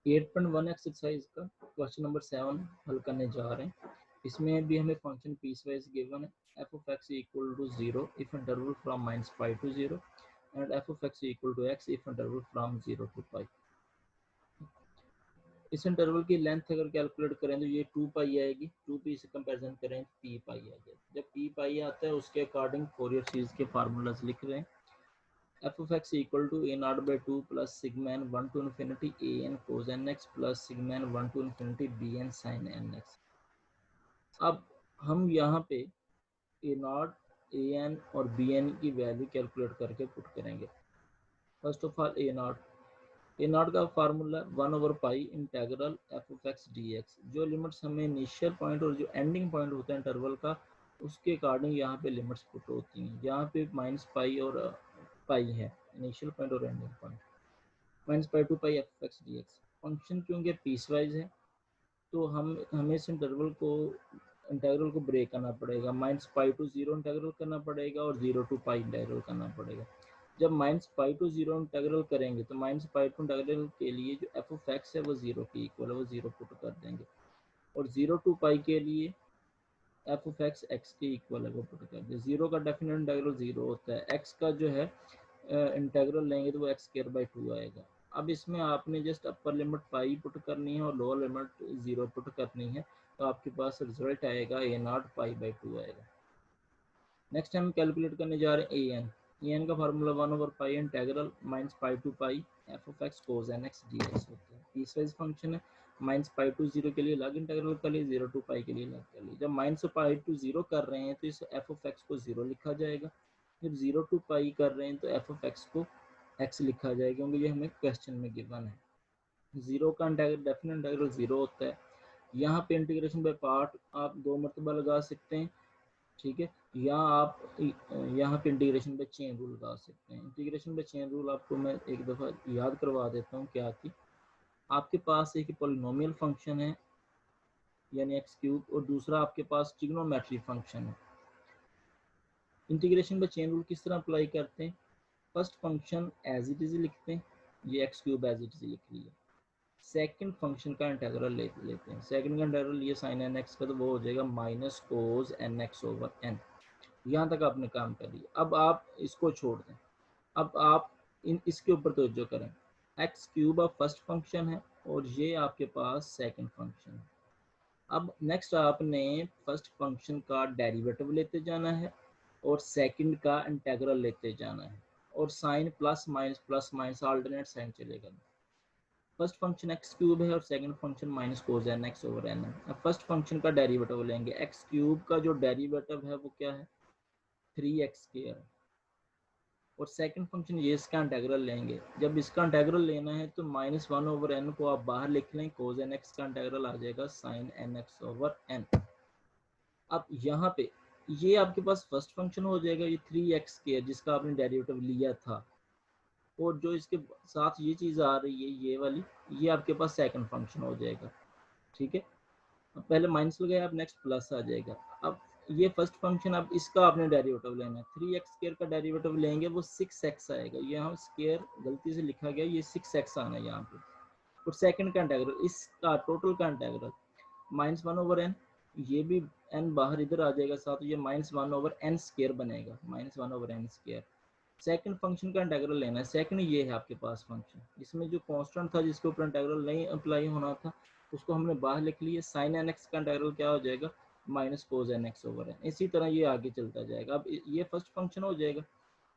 8.1 exercise का question number 7 हल करने जा रहे हैं। इसमें भी हमें फंक्शन पीसवाइज गिवन है। F of x equal to 0 if interval from -5 to 0 and f of x equal to x if interval from 0 to pi. इस इंटरवल की लेंथ अगर कैलकुलेट करें तो ये 2 पाई आएगी। 2p से कंपेरिजन करें तो p पाई आ जाएगी। जब p पाई आता है उसके अकॉर्डिंग फोरियर सीरीज के फार्मूलाज लिख रहे हैं। f of x equal to a naught by 2 plus sigma n 1 to infinity a n cos nx plus sigma n 1 to infinity b n sin nx। अब हम यहाँ पे a naught, a n और b n की value calculate करके put करेंगे। First of all a naught का formula one by pi integral f of x dx। जो लिमिट्स हमें इनिशियल पॉइंट और जो एंडिंग पॉइंट होता है इंटरवल का उसके अकॉर्डिंग यहाँ पे लिमिट्स पुट होती हैं। यहाँ पे -पाई और पाई है इनिशियल पॉइंट और ending point. -Pi to pi f x d x. Function क्योंकि पीसवाइज है तो हमें इस इंटीग्रल को ब्रेक करना पड़ेगा। -पाई टू 0 इंटीग्रल करना पड़ेगा और 0 to पाई इंटीग्रल करना पड़ेगा। जब -पाई टू 0 इंटीग्रल करेंगे तो -पाई टू इंटीग्रल के लिए जो एफ ऑफ एक्स है वो 0 के इक्वल है, वो 0 पुट कर देंगे। और 0 to पाई के लिए एफ ऑफ एक्स एक्स के इक्वल है, वो पुट कर देंगे। 0 का डेफिनेट इंटीग्रल 0 होता है। एक्स का जो है इंटीग्रल लेंगे तो वो x²/2 आएगा। अब इसमें आपने जस्ट अपर लिमिट पाई पुट करनी है और लोअर लिमिट 0 पुट करनी है, तो आपके पास रिजल्ट आएगा a0 पाई/2 आएगा। नेक्स्ट हम कैलकुलेट करने जा रहे हैं an का फार्मूला 1/पाई इंटीग्रल -पाई to pi F of X cos nx dx होता है। पीसवाइज फंक्शन है। -पाई टू 0 के लिए अलग इंटीग्रल कर लिए, 0 to पाई के लिए अलग कर लिए। जब -पाई टू 0 कर रहे हैं तो इस एफ ऑफ एक्स को 0 लिखा जाएगा। जब 0 to पाई कर रहे हैं तो एफ ऑफ एक्स को x लिखा जाएगा, क्योंकि ये हमें क्वेश्चन में गिवन है। 0 का डेफिनेट इंटीग्रल 0 होता है। यहाँ पे इंटीग्रेशन बाय पार्ट आप 2 मरतबा लगा सकते हैं, ठीक है। या आप यहाँ पे इंटीग्रेशन बाय चेन रूल लगा सकते हैं। इंटीग्रेशन बाय चेन रूल आपको मैं एक दफ़ा याद करवा देता हूँ क्या थी। आपके पास एक पॉलिनोमियल फंक्शन है यानी x³ और दूसरा आपके पास ट्रिग्नोमेट्री फंक्शन है। इंटीग्रेशन बाय चेन रूल किस तरह अप्लाई करते हैं? First function as it is लिखते हैं, ये x³ एज इट इज लिख लिया। सेकंड फंक्शन का इंटीग्रल लेते हैं। सेकंड का इंटीग्रल ये sin nx का, तो वो हो जाएगा -cos nx/n। यहाँ तक आपने काम कर लिया। अब आप इसको छोड़ दें। अब आप इसके ऊपर तवज्जो करें। x³ अब फर्स्ट फंक्शन है और ये आपके पास सेकंड फंक्शन है। अब नेक्स्ट आपने फर्स्ट फंक्शन का डेरिवेटिव लेते जाना है और सेकंड का इंटीग्रल लेते जाना है, और sign plus minus alternate sign चलेगा। फर्स्ट फंक्शन x³ है और सेकंड फंक्शन -cos nx/n है। अब फर्स्ट फंक्शन का डेरिवेटिव लेंगे। x³ का जो डेरिवेटिव है वो क्या है? 3x² है। और सेकंड फंक्शन ये इसका इंटीग्रल लेंगे। जब इसका इंटीग्रल लेना है तो -1/n को आप बाहर लिख लें। cos nx का इंटीग्रल आ जाएगा sin nx/n। अब यहाँ पे ये आपके पास फर्स्ट फंक्शन हो जाएगा, ये 3x² जिसका आपने डेरिवेटिव लिया था, और जो इसके साथ ये चीज़ आ रही है ये वाली, ये आपके पास सेकंड फंक्शन हो जाएगा, ठीक है। पहले माइनस लगाया, अब नेक्स्ट प्लस आ जाएगा। अब ये फर्स्ट फंक्शन, अब इसका आपने डेरिवेटिव लेना है। 3x² का डेरिवेटिव लेंगे वो 6x आएगा। यहाँ स्क्वायर गलती से लिखा गया, ये 6x आना है यहाँ पे। और सेकंड का इंटीग्रल, इसका टोटल का इंटीग्रल -1/n, ये भी n बाहर इधर आ जाएगा साथ, ये -1/n² बनेगा, -1/n²। सेकंड फंक्शन का इंटीग्रल लेना है। सेकंड ये है आपके पास फंक्शन, इसमें जो कांस्टेंट था जिसके ऊपर इंटीग्रल नहीं अप्लाई होना था उसको हमने बाहर लिख लिया। sin nx का इंटीग्रल क्या हो जाएगा? -cos nx/n। इसी तरह ये आगे चलता जाएगा। अब ये फर्स्ट फंक्शन हो जाएगा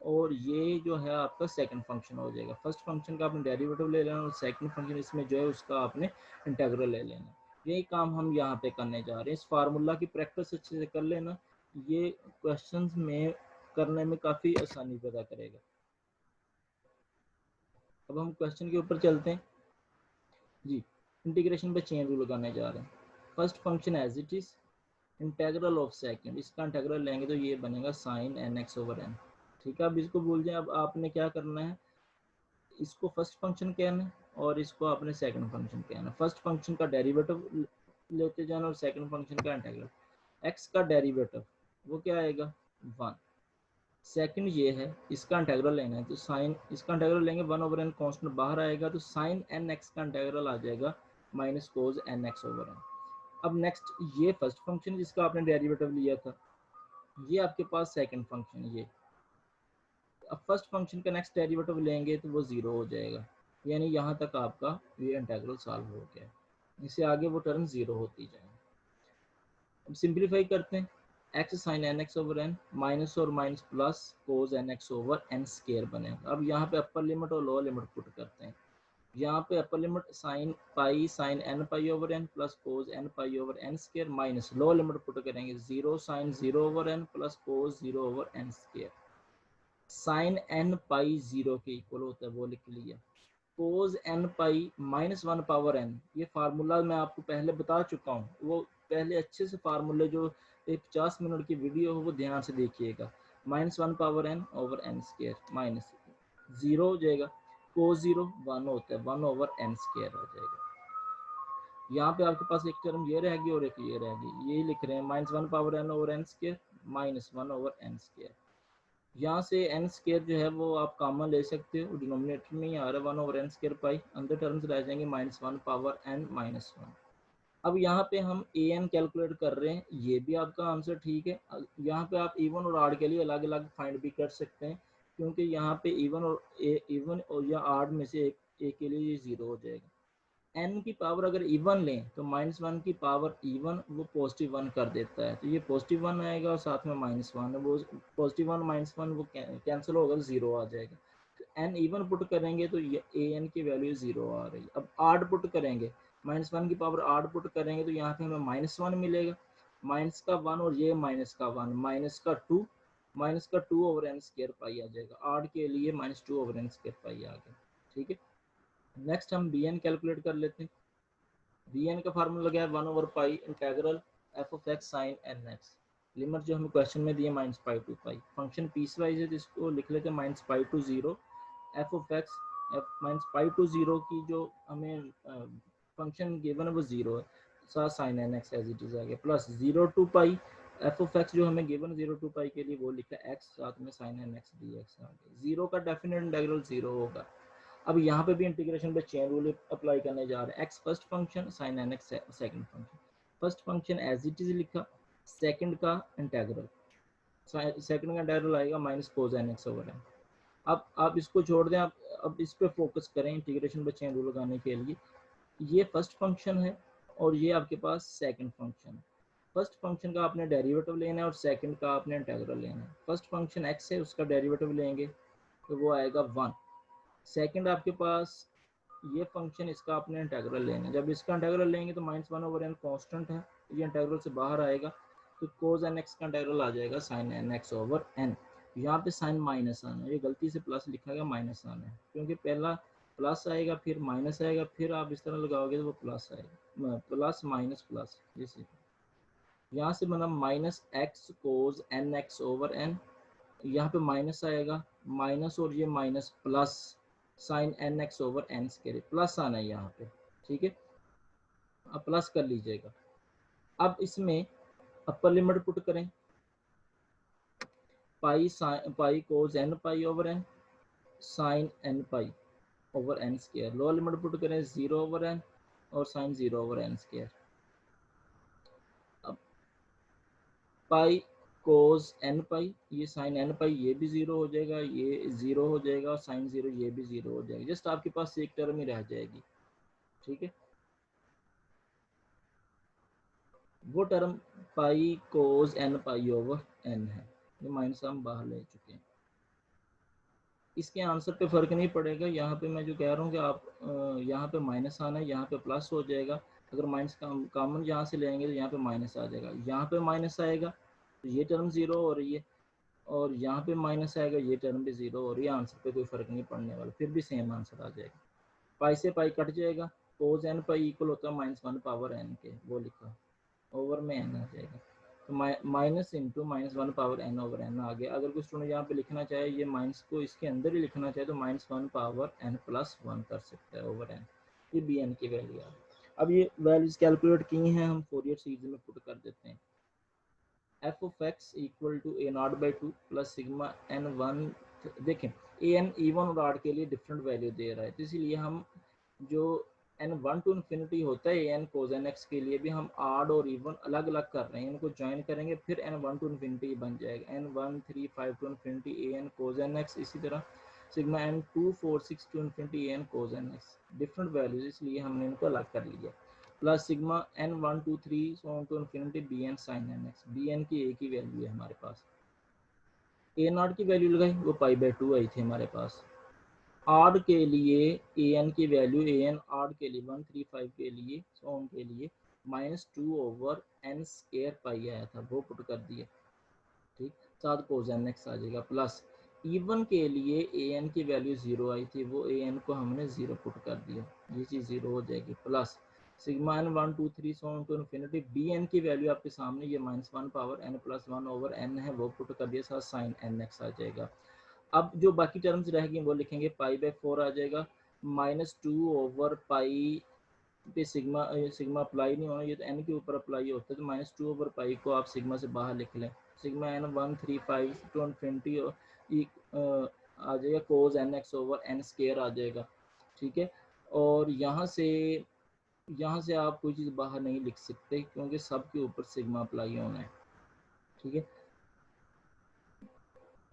और ये जो है आपका सेकंड फंक्शन हो जाएगा। फर्स्ट फंक्शन का आपने डेरिवेटिव ले लेना और सेकंड फंक्शन इसमें जो है उसका आपने इंटीग्रल ले लेना। यही काम हम यहाँ पे करने जा रहे हैं। इस फार्मूला की प्रैक्टिस अच्छे से कर लेना, ये क्वेश्चंस में करने में काफ़ी आसानी पैदा करेगा। अब हम क्वेश्चन के ऊपर चलते हैं जी। इंटीग्रेशन पे चेन रूल लगाने जा रहे हैं। First function as it is, integral of second, इसका इंटीग्रल लेंगे तो ये बनेगा sin nx/n, ठीक है। अब इसको भूल जाए। अब आपने क्या करना है, इसको फर्स्ट फंक्शन कहना है और इसको आपने सेकंड फंक्शन कहना है। फर्स्ट फंक्शन का डेरिवेटिव लेते जाना और सेकंड फंक्शन का इंटीग्रल। x का डेरिवेटिव वो क्या आएगा? 1। सेकंड ये है, इसका इंटीग्रल लेना है तो साइन, इसका इंटीग्रल लेंगे 1/n कांस्टेंट बाहर आएगा तो साइन एन एक्स का इंटीग्रल आ जाएगा minus cos n x over n. अब नेक्स्ट ये फर्स्ट फंक्शन जिसका आपने डेरिवेटिव लिया था, ये आपके पास सेकंड फंक्शन ये। अब फर्स्ट फंक्शन का नेक्स्ट डेरिवेटिव लेंगे तो वो जीरो हो जाएगा, यानी यहाँ तक आपका ये इंटीग्रल सॉल्व हो गया। इससे आगे वो टर्म जीरो होती जाएंगे। अब सिंप्लीफाई करते हैं, x sine n x over n minus और minus plus cos n x over n square बनेगा। अब यहाँ पे अपर लिमिट और लोअर लिमिट पुट करते हैं। यहाँ पे upper limit sine pi sine n pi over n plus cos n pi over n square minus lower limit put करेंगे zero sine zero over n plus cos zero over n square. Sine n pi zero के equal होता है वो लिख लिया। Cos n pi minus one power n, ये formula मैं आपको पहले बता चुका हूँ, वो पहले अच्छे से फार्मूले जो एक 50 मिनट की वीडियो हो वो ध्यान से देखिएगा। Minus one power n over n square minus zero हो जाएगा, कोज जीरो वन होता है, वन ओवर एन स्केयर हो जाएगा। यहाँ पे आपके पास एक टर्म ये रहेगी और एक ये रहेगी, यही लिख रहे हैं minus one power n over n square minus one over n square. यहाँ से एन स्केयर जो है वो आप कॉमन ले सकते हो, डिनोमिनेटर में ही आ रहा है one over n square pi, अंदर टर्म्स रह जाएंगे minus one power n minus one. अब यहाँ पे हम ए एन कैलकुलेट कर रहे हैं, ये भी आपका आंसर ठीक है। यहाँ पे आप इवन और आड के लिए अलग अलग फाइंड भी कर सकते हैं, क्योंकि यहाँ पे इवन और या आड में से एक के लिए ये जीरो हो जाएगा। एन की पावर अगर इवन लें तो माइनस वन की पावर इवन वो पॉजिटिव वन कर देता है, तो ये पॉजिटिव वन आएगा और साथ में माइनस वन, वो पॉजिटिव वन माइनस वन वो कैंसिल होगा, जीरो आ जाएगा। तो एन इवन पुट करेंगे तो ये ए एन की वैल्यू जीरो आ रही है। अब आड पुट करेंगे, माइनस वन की पावर आड पुट करेंगे तो यहाँ पे हमें माइनस वन मिलेगा, माइनस का वन और ये माइनस का वन, माइनस का two over n square pi आ जाएगा। आड के लिए minus two over n square pi आ गया। ठीक है, नेक्स्ट हम बी एन कैलकुलेट कर लेते हैं। बी एन का फार्मूला क्या है, one over pi integral f of x sine n x. Limit जो हमें क्वेश्चन में दिए minus pi to pi, function piecewise है तो इसको लिख लेते हैं minus pi to zero f of x, minus pi to zero की जो हमें फंक्शन गिवन है वो जीरो है, साथ sine n x as it is आ गया, plus zero two pi F of x जो हमें गिवन जीरो टू पाई के लिए वो लिखा एक्स, साथ में sine n x d x आ गया। जीरो का डेफिनेट इंटीग्रल जीरो होगा। अब यहाँ पे भी इंटीग्रेशन पे चेन रूल अप्लाई करने जा रहे हैं, x first function sine n x second function. First function as it is लिखा, सेकंड का इंटीग्रल, सेकंड का इंटीग्रल आएगा minus cos n x over n. अब आप इसको छोड़ दें, आप अब इस पे फोकस करें इंटीग्रेशन पे चेन रूल लगाने के लिए। ये फर्स्ट फंक्शन है और ये आपके पास सेकंड फंक्शन है। फर्स्ट फंक्शन का आपने डेरिवेटिव लेना है और सेकंड का आपने इंटीग्रल लेना है। फर्स्ट फंक्शन एक्स है, उसका डेरिवेटिव लेंगे तो वो आएगा वन। सेकंड आपके पास ये फंक्शन, इसका आपने इंटीग्रल लेना है। जब इसका इंटीग्रल लेंगे तो minus one over n constant है, ये इंटीग्रल से बाहर आएगा तो कोस एन एक्स का इंटीग्रल आ जाएगा sine n x over n. यहाँ पे साइन माइनस आना है, ये गलती से प्लस लिखा गया, माइनस आना है, क्योंकि पहला प्लस आएगा फिर माइनस आएगा, फिर आप इस तरह लगाओगे तो वो प्लस आएगा, प्लस माइनस प्लस, जैसे यहाँ से बना minus x cos n x over n, यहाँ पे माइनस आएगा, माइनस और ये minus plus sine n x over n square, plus आना है यहाँ पे। ठीक है, अब प्लस कर लीजिएगा। अब इसमें अपर लिमिट पुट करें, pi cos n pi over n sine n pi over n square. Lower limit put करें जीरो ओवर एन और sine zero over n square. अब पाई कोस एन पाई, ये साइन एन पाई ये भी जीरो हो जाएगा, ये जीरो हो जाएगा और साइन जीरो ये भी जीरो हो जाएगा, जस्ट आपके पास एक टर्म ही रह जाएगी। ठीक है, वो टर्म पाई cos n pi over n है, ये माइनस हम बाहर ले चुके हैं। इसके आंसर पे फर्क नहीं पड़ेगा, यहाँ पे मैं जो कह रहा हूँ कि आप यहाँ पे माइनस आना है, यहाँ पे प्लस हो जाएगा। अगर माइनस कॉमन यहाँ से लेंगे तो यहाँ पे माइनस आ जाएगा, यहाँ पे माइनस आएगा तो ये टर्म जीरो हो रही है, और यहाँ पे माइनस आएगा ये टर्म भी जीरो हो रही है। आंसर पे कोई फर्क नहीं पड़ने वाला, फिर भी सेम आंसर आ जाएगा। पाई से पाई कट जाएगा, कोस एन पाई इक्वल होता है माइनस वन पावर एन के, वो लिखा, ओवर में एन आ जाएगा, तो minus into minus one power n over n आ गया। अगर कोई स्टूडेंट यहाँ पे लिखना चाहे ये माइनस को इसके अंदर ही लिखना चाहे तो minus one power n plus one कर सकता है ओवर एन, ये बी एन की वैल्यू आ गई। अब ये वैल्यूज कैलकुलेट की हैं, हम फोरियर सीरीज में पुट कर देते हैं। F of x equal to a naught by two plus sigma n one. देखें ए एन इवन और ऑड के लिए डिफरेंट वैल्यू दे रहा है, तो इसीलिए हम जो एन वन टू इन्फिनिटी होता है ए एन कोज एन एक्स के लिए भी हम ऑड और इवन अलग अलग कर रहे हैं, इनको ज्वाइन करेंगे फिर एन वन टू इन्फिनिटी बन जाएगा, n one three five to infinity a n cos n x. इसी तरह sigma n two four six to infinity a n cos n x, different values इसलिए हमने इनको अलग कर लिया। Plus sigma n one two three so to infinity b n sine n x, b n की एक ही वैल्यू है हमारे पास। ए नॉट की वैल्यू लगाई वो पाई बाई टू आई थी हमारे पास। ऑड के लिए ए एन की वैल्यू ए एन ऑड के लिए 135 के लिए सो के लिए minus two over n square pi आया था, वो पुट कर दिया, ठीक, साथ कोजेन एक्स आ जाएगा। प्लस इवन के लिए ए एन की वैल्यू जीरो आई थी, वो ए एन को हमने जीरो पुट कर दिया, ये चीज़ जीरो हो जाएगी। Plus sigma n one two three so to infinity b n की वैल्यू आपके सामने ये minus one power n plus one over n है, वो पुट कर दिया, साथ साइन एन एक्स आ जाएगा। अब जो बाकी टर्म्स रहेगी वो लिखेंगे, पाई बाई फोर आ जाएगा, माइनस टू ओवर पाई पे सिग्मा सिग्मा अप्लाई नहीं होना, ये तो एन के ऊपर अप्लाई होता है, तो माइनस टू ओवर पाई को आप सिग्मा से बाहर लिख लें, sigma n one three five to infinity आ जाएगा cos n x over n square आ जाएगा, ठीक है। और यहाँ से आप कोई चीज़ बाहर नहीं लिख सकते क्योंकि सब के ऊपर सिग्मा अप्लाई होना है, ठीक है।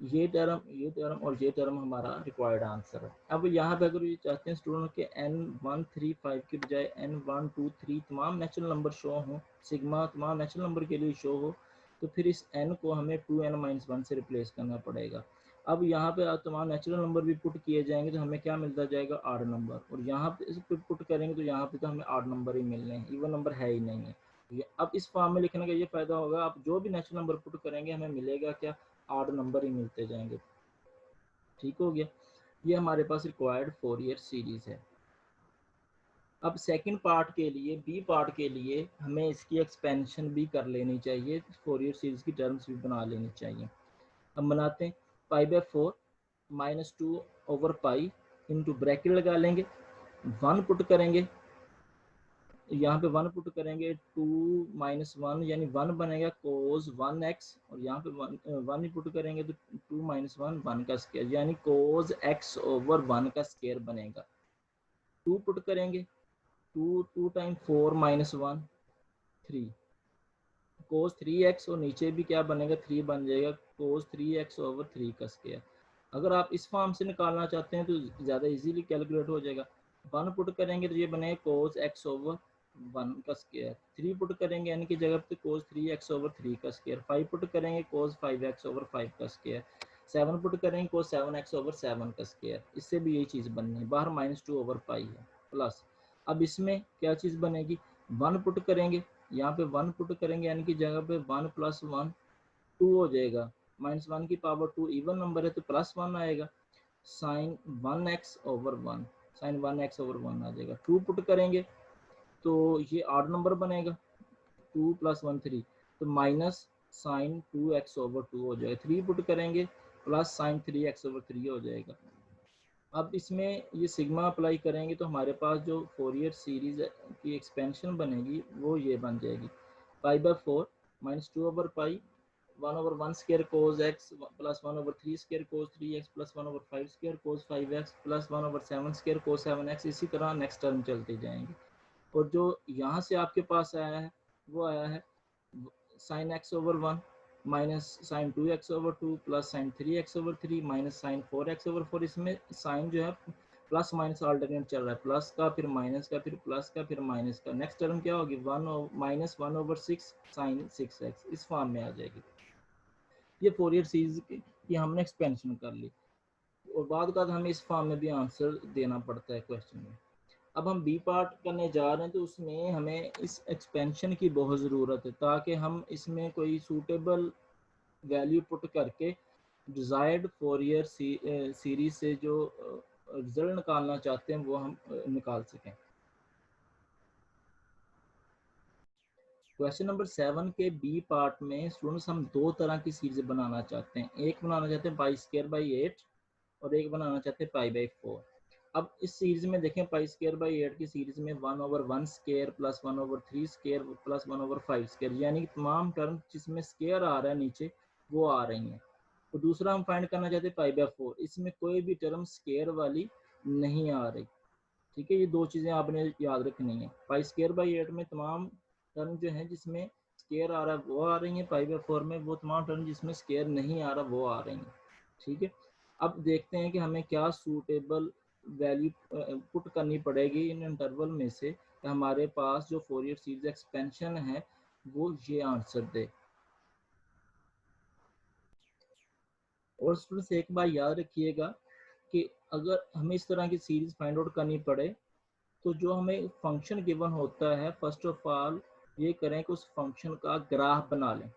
ये टर्म और ये टर्म हमारा रिक्वायर्ड आंसर है। अब यहाँ पे अगर ये चाहते हैं स्टूडेंट के एन वन थ्री फाइव के बजाय एन वन टू थ्री तमाम नेचुरल नंबर शो हो, सिग्मा तमाम नेचुरल नंबर के लिए शो हो, तो फिर इस एन को हमें टू एन माइनस वन से रिप्लेस करना पड़ेगा। अब यहाँ पे तमाम नेचुरल नंबर भी पुट किए जाएंगे तो हमें क्या मिलता जाएगा, आड नंबर, और यहाँ पे पुट करेंगे तो यहाँ पे तो हमें आड नंबर ही मिलने हैं, इवन नंबर है ही नहीं है। अब इस फॉर्म में लिखने का ये फायदा होगा, आप जो भी नेचुरल नंबर पुट करेंगे हमें मिलेगा क्या, आड नंबर ही मिलते जाएंगे, ठीक हो गया। ये हमारे पास रिक्वायर्ड फोरियर सीरीज है। अब सेकंड पार्ट के लिए, बी पार्ट के लिए हमें इसकी एक्सपेंशन भी कर लेनी चाहिए, फोरियर सीरीज की टर्म्स भी बना लेनी चाहिए। हम बनाते हैं, पाई by four minus two over pi into bracket लगा लेंगे, वन पुट करेंगे, यहाँ पे वन पुट करेंगे, टू माइनस वन यानी वन बनेगा कोस वन एक्स, और यहाँ पे वन ही पुट करेंगे तो टू माइनस वन वन का स्केयर यानी कोस एक्स ओवर वन का स्केयर बनेगा। टू पुट करेंगे, two two time four minus one three, cos three x, और नीचे भी क्या बनेगा, थ्री बन जाएगा, cos three x over three का स्केयर। अगर आप इस फॉर्म से निकालना चाहते हैं तो ज़्यादा इजीली कैलकुलेट हो जाएगा। वन पुट करेंगे तो ये बनेगा कोस एक्स ओवर वन का स्केयर, थ्री पुट करेंगे एन की जगह पे कोस थ्री एक्स ओवर थ्री का स्केयर, फाइव पुट करेंगे कोस फाइव एक्स ओवर फाइव का स्केयर, सेवन पुट करेंगे कोस सेवन एक्स ओवर सेवन का स्केयर। इससे भी यही चीज़ बननी है, बाहर माइनस टू ओवर पाई है। प्लस अब इसमें क्या चीज़ बनेगी, वन पुट करेंगे, यहाँ पे वन पुट करेंगे एन की जगह पे वन प्लस वन टू हो जाएगा, माइनस वन की पावर टू इवन नंबर है तो प्लस वन आएगा, sine one x over one, sine one x over one आ जाएगा। टू पुट करेंगे तो ये ऑड नंबर बनेगा, टू प्लस वन थ्री, तो minus sine two x over two हो जाएगा। थ्री पुट करेंगे plus sine three x over three हो जाएगा। अब इसमें ये सिग्मा अप्लाई करेंगे तो हमारे पास जो फोरियर सीरीज की एक्सपेंशन बनेगी वो ये बन जाएगी, पाई by four minus two over pi one over one square cos x plus one over three square cos three x plus one over five square cos five x plus one over seven square cos seven x. इसी तरह next term चलती जाएंगी। और जो यहाँ से आपके पास आया है वो आया है sine x over one minus sine two x over two plus sine three x over three minus sine four x over four. इसमें साइन जो है प्लस माइनस अल्टरनेट चल रहा है, प्लस का फिर माइनस का फिर प्लस का फिर माइनस का। नेक्स्ट टर्म क्या होगी, one minus one over six sine six x, इस फॉर्म में आ जाएगी। ये फोरियर सीरीज की हमने एक्सपेंशन कर ली, और बाद का हमें इस फॉर्म में भी आंसर देना पड़ता है क्वेश्चन में। अब हम बी पार्ट करने जा रहे हैं तो उसमें हमें इस एक्सपेंशन की बहुत ज़रूरत है ताकि हम इसमें कोई सूटेबल वैल्यू पुट करके डिज़ायर्ड फोरियर सीरीज से जो रिजल्ट निकालना चाहते हैं वो हम निकाल सकें। क्वेश्चन नंबर 7 के बी पार्ट में स्टूडेंट्स हम दो तरह की सीरीज बनाना चाहते हैं, एक बनाना चाहते हैं पाई स्क्वायर बाई 8 और एक बनाना चाहते हैं पाई बाई 4। अब इस सीरीज में देखें पाई स्क्वायर बाई 8 की सीरीज में 1/1 square plus 1/3 square plus 1/5 square, यानी कि तमाम टर्म जिसमें स्क्वायर आ रहा है नीचे वो आ रही हैं। तो दूसरा हम फाइंड करना चाहते हैं पाई बाय 4, इसमें कोई भी टर्म स्क्वायर वाली नहीं आ रही। ठीक है, ये दो चीज़ें आपने याद रखनी है। पाई स्क्वायर बाई 8 में तमाम टर्म जो है जिसमें स्क्वायर आ रहा है वो आ रही है, पाई बाय 4 में वो तमाम टर्म जिसमें स्क्वायर नहीं आ रहा वो आ रही हैं। ठीक है, अब देखते हैं कि हमें क्या सूटेबल वैल्यू पुट करनी पड़ेगी इन इंटरवल में से कि हमारे पास जो फोरियर सीरीज एक्सपेंशन है वो ये आंसर दे। और स्टूडेंट्स एक बार याद रखिएगा कि अगर हमें इस तरह की सीरीज फाइंड आउट करनी पड़े तो जो हमें फंक्शन गिवन होता है फर्स्ट ऑफ ऑल ये करें कि उस फंक्शन का ग्राफ बना लें,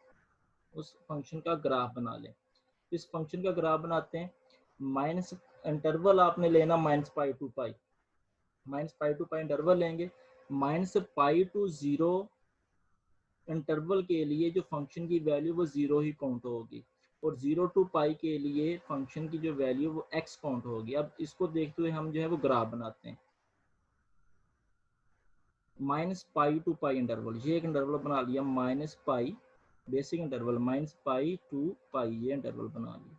उस फंक्शन का ग्राफ बना लें। इस फंक्शन का ग्राफ बनाते हैं, माइनस इंटरवल आपने लेना -π to π, -π to π इंटरवल लेंगे, -π to 0 इंटरवल के लिए जो फंक्शन की वैल्यू वो 0 ही काउंट होगी, और 0 to π के लिए फंक्शन की जो वैल्यू वो x काउंट होगी। अब इसको देखते हुए हम जो है वो ग्राफ बनाते हैं। -π to π इंटरवल, ये एक इंटरवल बना लिया, -π बेसिक इंटरवल, -π to π ये इंटरवल बना लिया।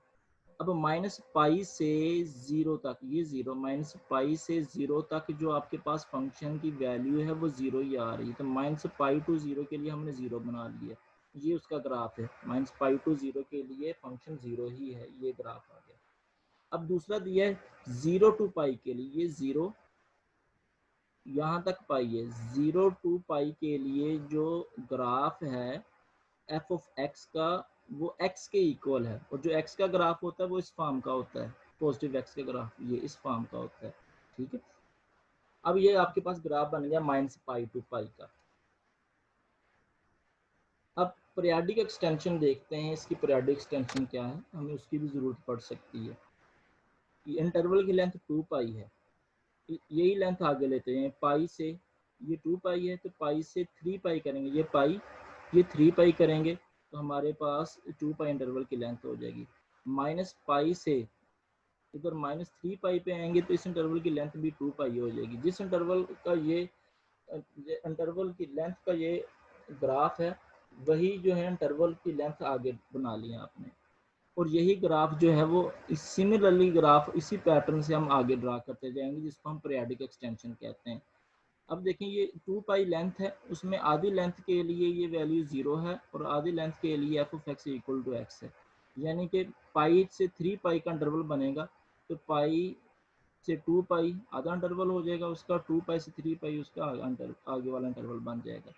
अब -π से 0 तक ये 0, -π से 0 तक जो आपके पास फंक्शन की वैल्यू है वो 0 ही आ रही है, तो -π to 0 के लिए हमने 0 बना लिया, ये उसका ग्राफ है। -π to 0 के लिए फंक्शन 0 ही है, ये ग्राफ आ गया। अब दूसरा दिया है 0 to π के लिए, ये 0 यहाँ तक पाई है, 0 to π के लिए जो ग्राफ है एफ ऑफ एक्स का वो एक्स के इक्वल है, और जो एक्स का ग्राफ होता है वो इस फॉर्म का होता है, पॉजिटिव एक्स का ग्राफ ये इस फॉर्म का होता है। ठीक है, अब ये आपके पास ग्राफ बन गया -π to π का। अब पीरियाडिक एक्सटेंशन देखते हैं, इसकी पीरियाडिक एक्सटेंशन क्या है, हमें उसकी भी ज़रूरत पड़ सकती है। इंटरवल की लेंथ 2π है, यही लेंथ आगे लेते हैं, पाई से ये 2π है तो पाई से 3π करेंगे, ये पाई ये 3π करेंगे तो हमारे पास 2π इंटरवल की लेंथ हो जाएगी। -π से इधर -3π पे आएंगे तो इस इंटरवल की लेंथ भी 2π हो जाएगी। जिस इंटरवल का ये इंटरवल की लेंथ का ये ग्राफ है वही जो है इंटरवल की लेंथ आगे बना लिया आपने, और यही ग्राफ जो है वो सिमिलरली ग्राफ इसी पैटर्न से हम आगे ड्रा करते जाएंगे, जिसको हम पीरियाडिक एक्सटेंशन कहते हैं। अब देखें ये 2π लेंथ है, उसमें आधी लेंथ के लिए ये वैल्यू 0 है और आधी लेंथ के लिए f of x equal to x है, यानी कि पाई से 3π का इंटरवल बनेगा, तो पाई से 2π आधा इंटरवल हो जाएगा उसका, 2π से 3π उसका आगे वाला इंटरवल बन जाएगा।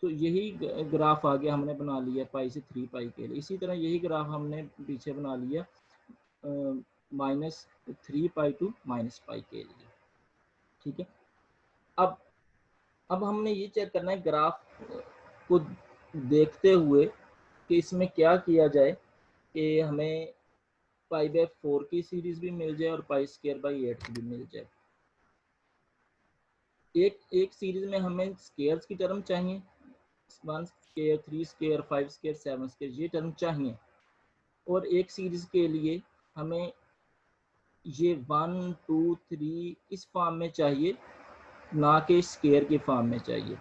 तो यही ग्राफ आगे हमने बना लिया पाई से 3π के लिए। इसी तरह यही ग्राफ हमने पीछे बना लिया -3π to -π के लिए। ठीक है, अब हमने ये चेक करना है ग्राफ को देखते हुए कि इसमें क्या किया जाए कि हमें π/4 की सीरीज भी मिल जाए और π²/8 की भी मिल जाए। एक सीरीज में हमें स्क्वायर्स की टर्म चाहिए, 1 स्क्वायर, 3 स्क्वायर, 5 स्क्वायर, 7 स्क्वायर ये टर्म चाहिए, और एक सीरीज के लिए हमें ये 1 2 3 इस फॉर्म में चाहिए, ना कि स्क्वायर की फॉर्म में चाहिए।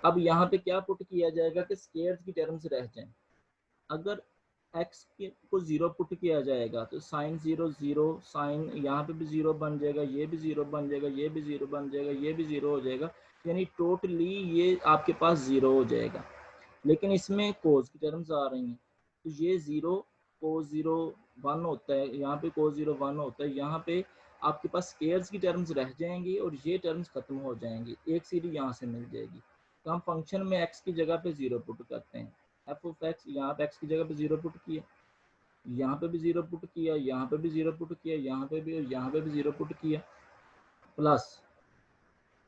अब यहाँ पे क्या पुट किया जाएगा कि स्क्वायर्स की टर्म्स रह जाएं। अगर x को 0 पुट किया जाएगा तो साइन 0 0, साइन यहाँ पे भी 0 बन जाएगा, ये भी 0 बन जाएगा, ये भी 0 बन जाएगा, ये भी 0 हो जाएगा, यानी टोटली ये आपके पास 0 हो जाएगा। लेकिन इसमें कोस की टर्म्स आ रही हैं, तो ये 0 कोस 0 1 होता है, यहाँ पे कोस 0 1 होता है, यहाँ पे आपके पास स्क्वायर्स की टर्म्स रह जाएंगी और ये टर्म्स खत्म हो जाएंगी, एक सीरीज यहाँ से मिल जाएगी। तो हम फंक्शन में x की जगह पे 0 पुट करते हैं, f ऑफ x, यहाँ पे x की जगह पे 0 पुट किया, यहाँ पे भी 0 पुट किया, यहाँ पे भी 0 पुट किया, यहाँ पे भी और यहाँ पे भी 0 पुट किया, प्लस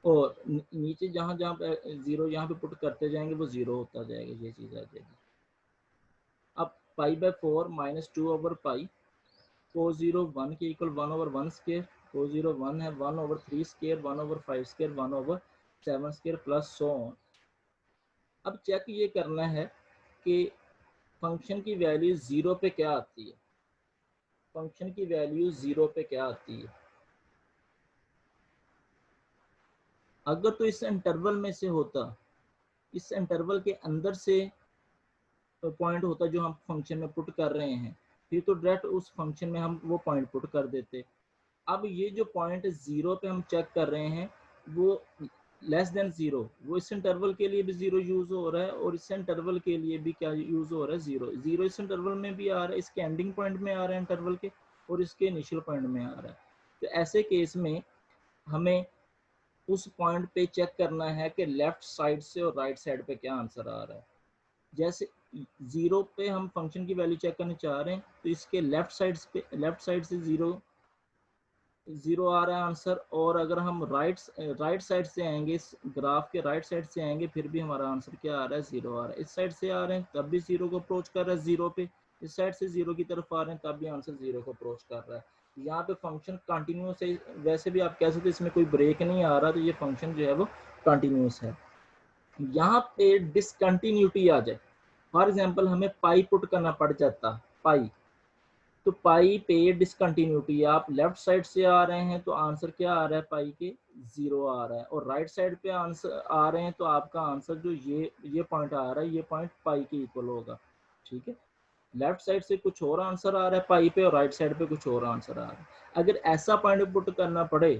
और नीचे जहाँ जहाँ पे 0 यहाँ पे पुट करते जाएंगे वो 0 होता जाएगा, ये चीज़ आ जाएगी। अब π/4 -2/π, cos 0 1 के इक्वल 1/1 स्क्वायर, cos 0 1 है, 1/3 square, 1/5 square, 1/7 square plus so on. अब चेक ये करना है कि फंक्शन की वैल्यू 0 पे क्या आती है, फंक्शन की वैल्यू 0 पे क्या आती है। अगर तो इस इंटरवल में से होता, इस इंटरवल के अंदर से पॉइंट होता जो हम फंक्शन में पुट कर रहे हैं, फिर तो डायरेक्ट उस फंक्शन में हम वो पॉइंट पुट कर देते। अब ये जो पॉइंट जीरो पे हम चेक कर रहे हैं वो लेस देन जीरो, वो इस इंटरवल के लिए भी जीरो यूज हो रहा है और इस इंटरवल के लिए भी क्या यूज हो रहा है, जीरो। जीरो इस इंटरवल में भी आ रहा है, इसके एंडिंग पॉइंट में आ रहा है इंटरवल के, और इसके इनिशियल पॉइंट में आ रहा है। तो ऐसे केस में हमें उस पॉइंट पे चेक करना है कि लेफ्ट साइड से और राइट साइड पे क्या आंसर आ रहा है। जैसे जीरो पे हम फंक्शन की वैल्यू चेक करना चाह रहे हैं, तो इसके लेफ्ट साइड से जीरो जीरो आ रहा है आंसर, और अगर हम राइट साइड से आएंगे, इस ग्राफ के राइट साइड से आएंगे, फिर भी हमारा आंसर क्या आ रहा है, जीरो आ रहा है। इस साइड से आ रहे हैं तब भी जीरो को अप्रोच कर रहा है जीरो पे, इस साइड से जीरो की तरफ आ रहे हैं तब भी आंसर जीरो को अप्रोच कर रहा है। यहाँ पे फंक्शन कंटिन्यूस है, वैसे भी आप कह सकते हैं इसमें कोई ब्रेक नहीं आ रहा, तो ये फंक्शन जो है वो कंटिन्यूस है। यहाँ पे डिसकंटिन्यूटी आ जाए, फॉर एग्जाम्पल हमें पाई पुट करना पड़ जाता, पाई, तो पाई पे डिसकंटिन्यूटी, आप लेफ्ट साइड से आ रहे हैं तो आंसर क्या आ रहा है, पाई के जीरो आ रहा है, और राइट साइड पे आंसर आ रहे हैं तो आपका आंसर जो ये पॉइंट आ रहा है, ये पॉइंट पाई के इक्वल होगा। ठीक है, लेफ्ट साइड से कुछ और आंसर आ रहा है पाई पे और राइट साइड पे कुछ और आंसर आ रहा है। अगर ऐसा पॉइंट पुट करना पड़े,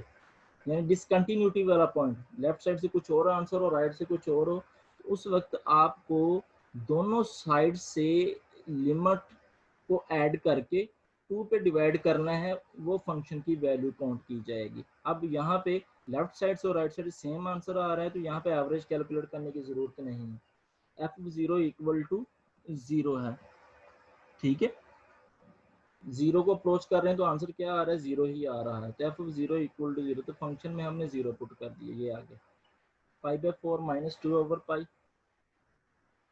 यानी डिसकंटिन्यूटी वाला पॉइंट, लेफ्ट साइड से कुछ और आंसर हो राइट से कुछ और हो, तो उस वक्त आपको दोनों साइड से लिमिट को ऐड करके टू पे डिवाइड करना है, वो फंक्शन की वैल्यू काउंट की जाएगी। अब यहाँ पे लेफ्ट साइड से और राइट साइड सेम आंसर आ रहा है, तो यहाँ पे एवरेज कैलकुलेट करने की जरूरत नहीं है, f zero equal to zero है। ठीक है, जीरो को अप्रोच कर रहे हैं तो आंसर क्या आ रहा है, जीरो ही आ रहा है, तो f zero equal to zero, तो फंक्शन में हमने जीरो पुट कर दिया, ये आ गया pi by four minus two over pi,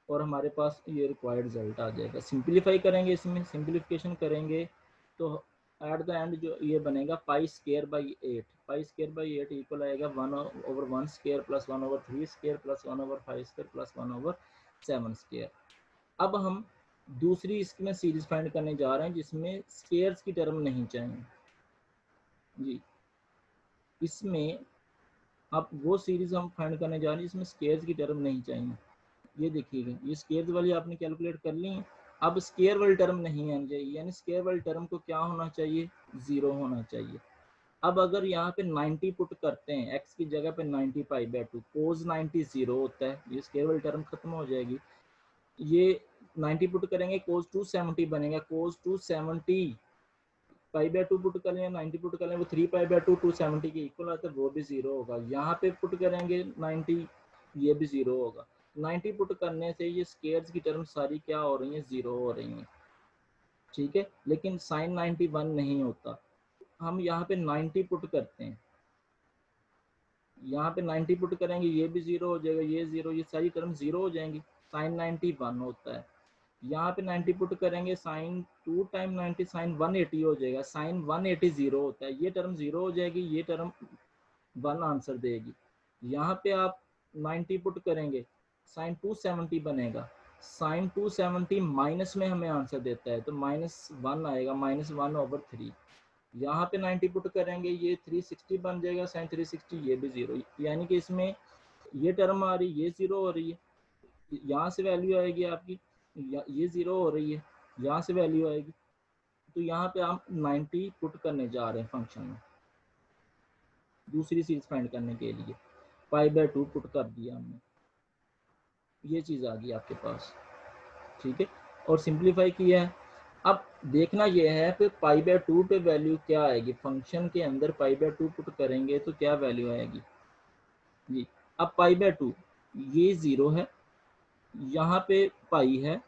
और हमारे पास ये रिक्वायर्ड रिजल्ट आ जाएगा। सिंप्लीफाई करेंगे, इसमें सिंप्लीफिकेशन करेंगे तो एट द एंड जो ये बनेगा pi square by eight, pi square by eight equal आएगा one over one square plus one over three square plus one over five square plus one over seven square. अब हम दूसरी इसमें series find करने जा रहे हैं जिसमें स्केयर्स की टर्म नहीं चाहिए जी। इसमें अब वो सीरीज हम फाइंड करने जा रहे हैं जिसमें स्केयर्स की टर्म नहीं चाहिए। ये देखिएगा, ये स्केयर वाली आपने कैलकुलेट कर ली है, अब स्केयर वाली टर्म नहीं आनी चाहिए, यानी स्केयर वाली टर्म को क्या होना चाहिए, जीरो होना चाहिए। अब अगर यहाँ पे 90 पुट करते हैं, x की जगह पे 90 पाई बाय 2, कोस 90 जीरो होता है, ये स्केयर वाली टर्म खत्म हो जाएगी। ये 90 पुट करेंगे कोस 270 बनेगा, कोस 270 पाई बाय 2 पुट करें, 90 पुट करें, वो 3 पाई बाय 2 270 के इक्वल आता है, वो भी जीरो होगा। यहाँ पे पुट करेंगे 90, ये भी जीरो होगा। 90 पुट करने से ये स्केयर्स की टर्म सारी क्या हो रही हैं, जीरो हो रही हैं। ठीक है, लेकिन साइन 91 नहीं होता, हम यहाँ पे 90 पुट करते हैं, यहाँ पे 90 पुट करेंगे, ये भी जीरो हो जाएगा, ये जीरो, ये सारी टर्म जीरो हो जाएंगी, साइन 91 होता है। यहाँ पे 90 पुट करेंगे, साइन 2 टाइम 90 साइन 180 हो जाएगा, साइन 180 जीरो होता है, ये टर्म जीरो हो जाएगी, ये टर्म 1 आंसर देगी। यहाँ पे आप 90 पुट करेंगे, साइन 270 बनेगा, साइन 270 माइनस में हमें आंसर देता है, तो -1 आएगा, -1 ओवर 3। यहाँ पे 90 पुट करेंगे, ये 360 बन जाएगा, साइन 360, ये भी जीरो, यानी कि इसमें ये टर्म आ रही है, ये जीरो हो रही है, यहाँ से वैल्यू आएगी आपकी, ये जीरो हो रही है, यहाँ से वैल्यू आएगी, तो यहाँ पे हम 90 पुट करने जा रहे हैं फंक्शन में दूसरी चीज फाइंड करने के लिए, पाई बाय 2 पुट कर दिया हमने, ये चीज आ गई आपके पास। ठीक है, और सिंप्लीफाई किया है। अब देखना यह है कि पाई बाय 2 पे वैल्यू क्या आएगी, फंक्शन के अंदर पाई बाय 2 पुट करेंगे तो क्या वैल्यू आएगी जी। अब पाई बाय 2 ये जीरो है, यहाँ पे पाई है,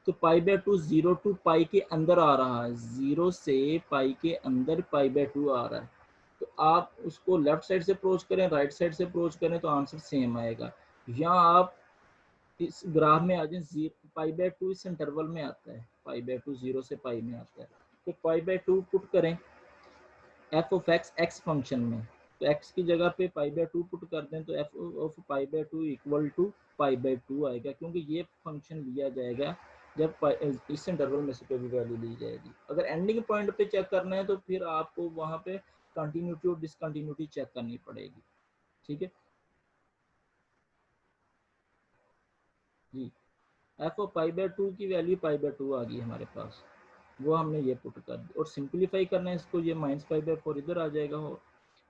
तो पाई बाय 2 जीरो टू पाई के अंदर आ रहा है, जीरो से पाई के अंदर पाई बाय 2 आ रहा है, तो आप उसको लेफ्ट साइड से अप्रोच करें राइट साइड से अप्रोच करें तो आंसर सेम आएगा। यहाँ आप इस ग्राफ में आ जाए, पाई बाय 2 इस इंटरवल में आता है, पाई बाय 2 जीरो से पाई में आता है, तो पाई बाय 2 पुट करें F of x x function में, तो एक्स की जगह पे पाई बाय 2 पुट कर दें तो f of pi by 2 equal to pi by 2 आएगा, क्योंकि ये फंक्शन लिया जाएगा जब इस इंटरवल में से कोई भी वैल्यू ली जाएगी। अगर एंडिंग पॉइंट पे चेक करना है तो फिर आपको वहाँ पे कंटिन्यूटी और डिसकंटिन्यूटी चेक करनी पड़ेगी। ठीक है, g f of pi by two की वैल्यू पाई बाई टू आ गई हमारे पास, वो हमने ये पुट कर दी और सिंप्लीफाई करना है इसको, ये माइनस पाई बाई फोर इधर आ जाएगा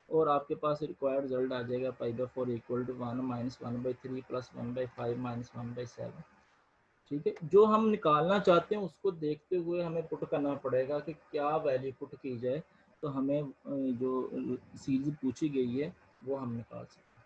और आपके पास रिक्वायर्ड रिजल्ट आ जाएगा pi by four equal to one minus one by three plus one by five minus one by seven. ठीक है, जो हम निकालना चाहते हैं उसको देखते हुए हमें पुट करना पड़ेगा कि क्या वैल्यू पुट की जाए, तो हमें जो सीरीज पूछी गई है वो हम निकाल सकते हैं।